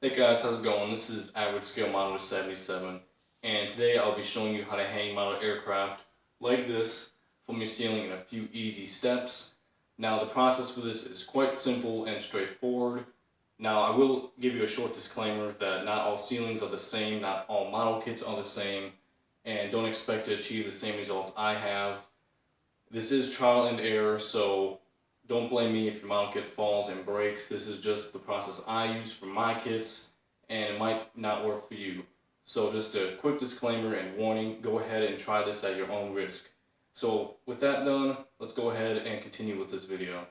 Hey guys, how's it going? This is Average Scale Model 77, and today I'll be showing you how to hang model aircraft like this from your ceiling in a few easy steps. Now the process for this is quite simple and straightforward. Now I will give you a short disclaimer that not all ceilings are the same, not all model kits are the same, and don't expect to achieve the same results I have. This is trial and error, so don't blame me if your model kit falls and breaks. This is just the process I use for my kits, and it might not work for you. So just a quick disclaimer and warning, go ahead and try this at your own risk. So with that done, let's go ahead and continue with this video.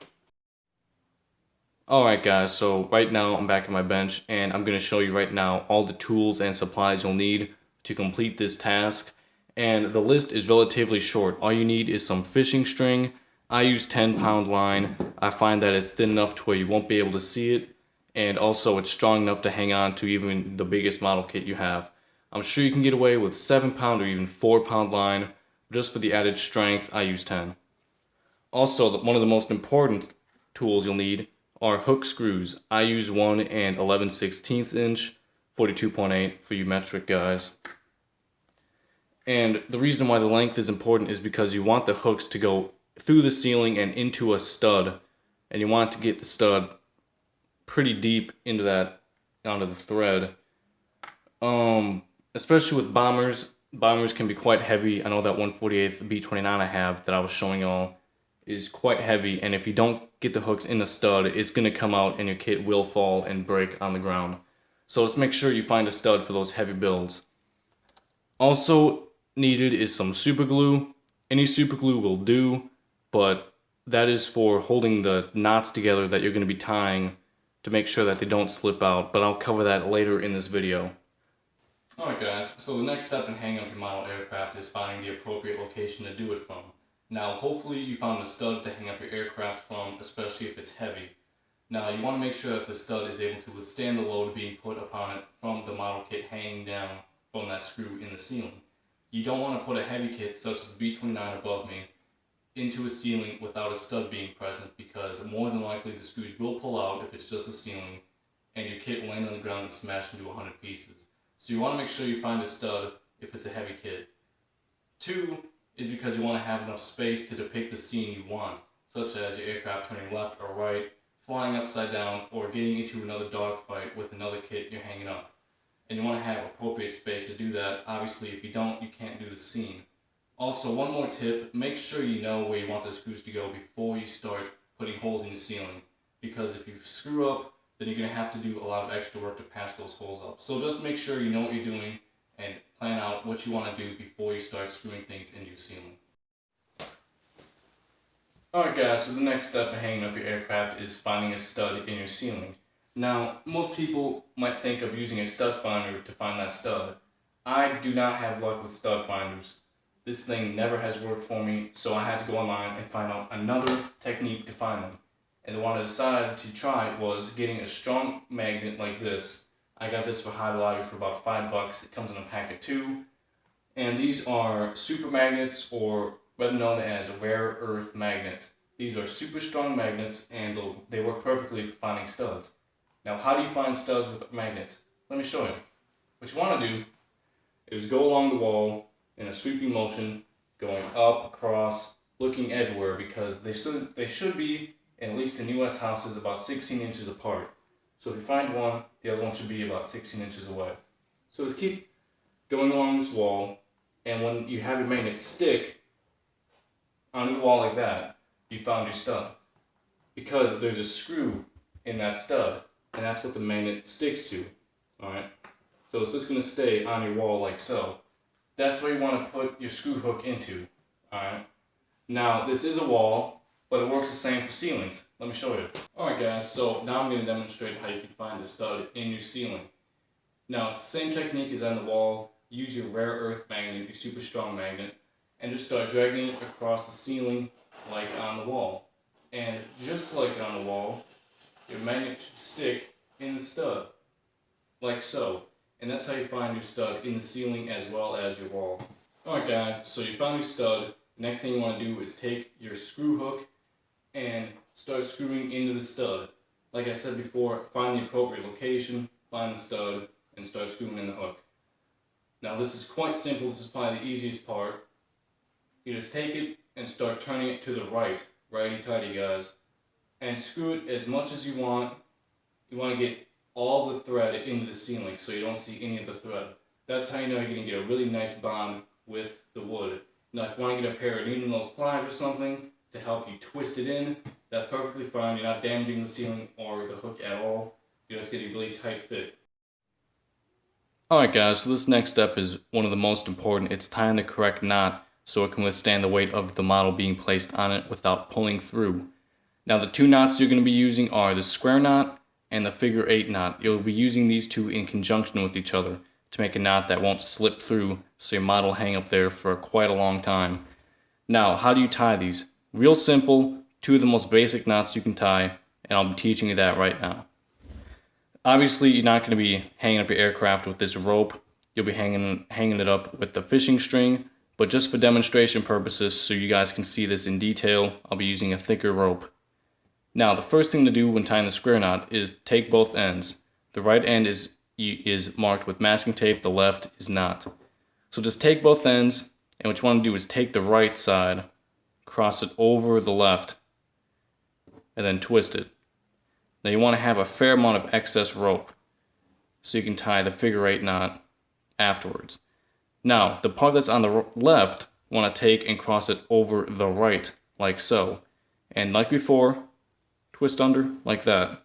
Alright guys, so right now I'm back at my bench and I'm going to show you right now all the tools and supplies you'll need to complete this task. And the list is relatively short. All you need is some fishing string. I use 10-pound line. I find that it's thin enough to where you won't be able to see it, and also it's strong enough to hang on to even the biggest model kit you have. I'm sure you can get away with 7-pound or even 4-pound line. Just for the added strength, I use 10. Also, one of the most important tools you'll need are hook screws. I use 1 and 11/16 inch, 42.8 for you metric guys. And the reason why the length is important is because you want the hooks to go through the ceiling and into a stud, and you want to get the stud pretty deep into that, onto the thread. Especially with bombers can be quite heavy. I know that 1/48 B29 I have that I was showing y'all is quite heavy, and if you don't get the hooks in the stud, it's going to come out and your kit will fall and break on the ground. So let's make sure you find a stud for those heavy builds. Also needed is some super glue. Any super glue will do, but that is for holding the knots together that you're going to be tying to make sure that they don't slip out, but I'll cover that later in this video. Alright guys, so the next step in hanging up your model aircraft is finding the appropriate location to do it from. Now hopefully you found a stud to hang up your aircraft from, especially if it's heavy. Now you want to make sure that the stud is able to withstand the load being put upon it from the model kit hanging down from that screw in the ceiling. You don't want to put a heavy kit such as the B29 above me into a ceiling without a stud being present, because more than likely the screws will pull out if it's just a ceiling and your kit will land on the ground and smash into 100 pieces. So you want to make sure you find a stud if it's a heavy kit. 2 is because you want to have enough space to depict the scene you want, such as your aircraft turning left or right, flying upside down, or getting into another dogfight with another kit you're hanging up. And you want to have appropriate space to do that. Obviously, if you don't, you can't do the scene. Also, one more tip, make sure you know where you want the screws to go before you start putting holes in the ceiling. Because if you screw up, then you're going to have to do a lot of extra work to patch those holes up. So just make sure you know what you're doing and plan out what you want to do before you start screwing things into your ceiling. Alright guys, so the next step in hanging up your aircraft is finding a stud in your ceiling. Now, most people might think of using a stud finder to find that stud. I do not have luck with stud finders. This thing never has worked for me, so I had to go online and find out another technique to find them. And the one I decided to try was getting a strong magnet like this. I got this for Hobby Lobby for about $5. It comes in a pack of 2. And these are super magnets, or better known as rare earth magnets. These are super strong magnets, and they work perfectly for finding studs. Now, how do you find studs with magnets? Let me show you. What you want to do is go along the wall in a sweeping motion, going up, across, looking everywhere, because they should be, at least in US houses, about 16 inches apart. So if you find one, the other one should be about 16 inches away. So just keep going along this wall, and when you have your magnet stick onto the wall like that, you found your stud. Because there's a screw in that stud, and that's what the magnet sticks to. Alright? So it's just going to stay on your wall like so. That's where you want to put your screw hook into. Alright? Now, this is a wall, but it works the same for ceilings. Let me show you. Alright guys, so now I'm going to demonstrate how you can find the stud in your ceiling. Now, it's the same technique as on the wall. Use your rare earth magnet, your super strong magnet, and just start dragging it across the ceiling like on the wall. And just like on the wall, your magnet should stick in the stud, like so. And that's how you find your stud in the ceiling as well as your wall. Alright guys, so you found your stud. Next thing you want to do is take your screw hook and start screwing into the stud. Like I said before, find the appropriate location, find the stud, and start screwing in the hook. Now this is quite simple, this is probably the easiest part. You just take it and start turning it to the right, righty-tighty guys, and screw it as much as you want. You want to get all the thread into the ceiling so you don't see any of the thread. That's how you know you're going to get a really nice bond with the wood. Now if you want to get a pair of needle nose pliers or something to help you twist it in, that's perfectly fine. You're not damaging the ceiling or the hook at all. You're just getting a really tight fit. Alright guys, so this next step is one of the most important. It's tying the correct knot so it can withstand the weight of the model being placed on it without pulling through. Now the two knots you're going to be using are the square knot and the figure 8 knot. You'll be using these two in conjunction with each other to make a knot that won't slip through so your model will hang up there for quite a long time. Now, how do you tie these? Real simple, two of the most basic knots you can tie, and I'll be teaching you that right now. Obviously, you're not going to be hanging up your aircraft with this rope. You'll be hanging it up with the fishing string, but just for demonstration purposes so you guys can see this in detail, I'll be using a thicker rope. Now, the first thing to do when tying the square knot is take both ends. The right end is marked with masking tape, the left is not. So just take both ends, and what you want to do is take the right side, cross it over the left, and then twist it. Now you want to have a fair amount of excess rope so you can tie the figure 8 knot afterwards. Now, the part that's on the left, you want to take and cross it over the right, like so. And like before, twist under like that.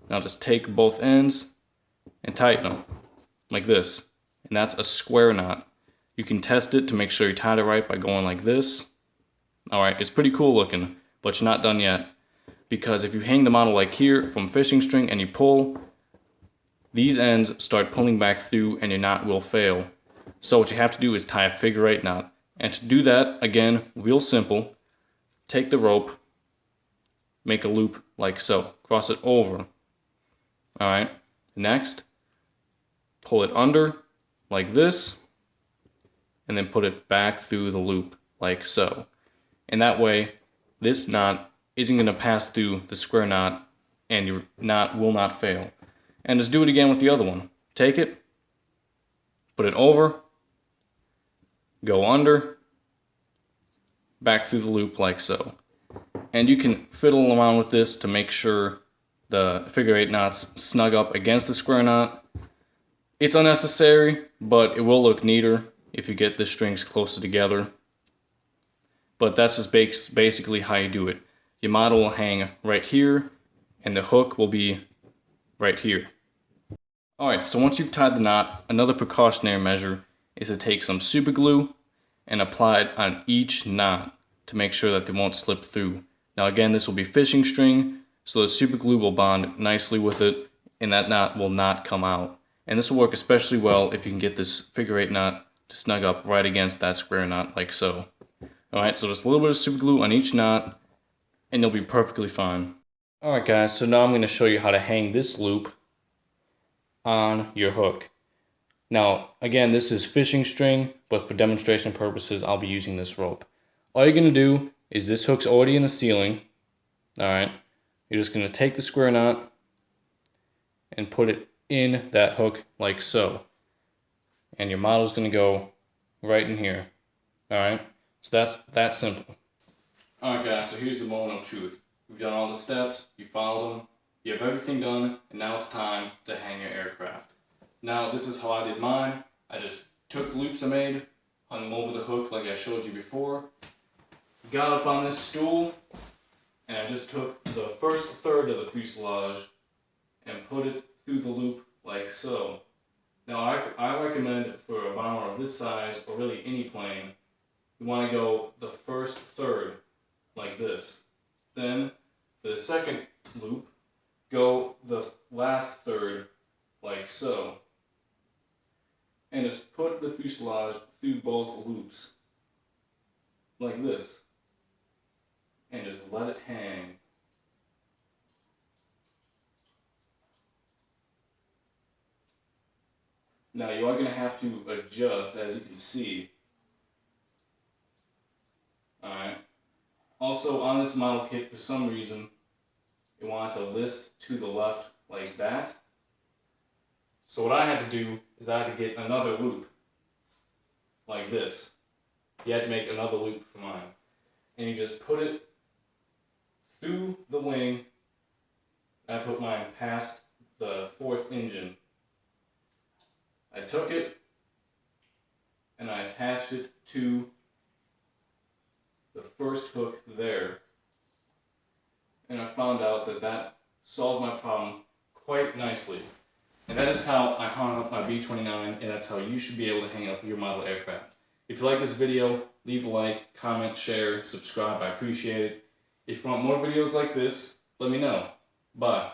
Now just take both ends and tighten them like this. And that's a square knot. You can test it to make sure you tied it right by going like this. Alright, it's pretty cool looking, but you're not done yet. Because if you hang the model like here from fishing string and you pull, these ends start pulling back through and your knot will fail. So what you have to do is tie a figure 8 knot. And to do that, again, real simple, take the rope, make a loop like so, cross it over. Alright, next, pull it under like this, and then put it back through the loop like so. And that way, this knot isn't going to pass through the square knot and your knot will not fail. And just do it again with the other one. Take it, put it over, go under, back through the loop like so. And you can fiddle around with this to make sure the figure 8 knots snug up against the square knot. It's unnecessary, but it will look neater if you get the strings closer together. But that's just basically how you do it. Your model will hang right here, and the hook will be right here. Alright, so once you've tied the knot, another precautionary measure is to take some super glue and apply it on each knot to make sure that they won't slip through. Now again, this will be fishing string, so the super glue will bond nicely with it, and that knot will not come out. And this will work especially well if you can get this figure 8 knot to snug up right against that square knot like so. Alright, so just a little bit of super glue on each knot, and you'll be perfectly fine. Alright guys, so now I'm going to show you how to hang this loop on your hook. Now, again, this is fishing string, but for demonstration purposes, I'll be using this rope. All you're going to do is this hook's already in the ceiling. Alright, you're just going to take the square knot and put it in that hook like so. And your model's going to go right in here. Alright, so that's that simple. Alright guys, so here's the moment of truth. We've done all the steps, you followed them, you have everything done, and now it's time to hang your aircraft. Now this is how I did mine. I just took the loops I made, hung them over the hook like I showed you before, got up on this stool, and I just took the first third of the fuselage and put it through the loop like so. Now I recommend for a bomber of this size, or really any plane, you want to go the first third like this. Then for the second loop, go the last third like so. And just put the fuselage through both loops like this. And just let it hang. Now you are going to have to adjust, as you can see. Alright. Also on this model kit, for some reason, you want it to list to the left like that. So what I had to do is I had to get another loop like this. You had to make another loop for mine. And you just put it through the wing. I put mine past the fourth engine. I took it and I attached it to the first hook there. And I found out that that solved my problem quite nicely. And that is how I hung up my B-29, and that's how you should be able to hang up your model aircraft. If you like this video, leave a like, comment, share, subscribe. I appreciate it. If you want more videos like this, let me know. Bye.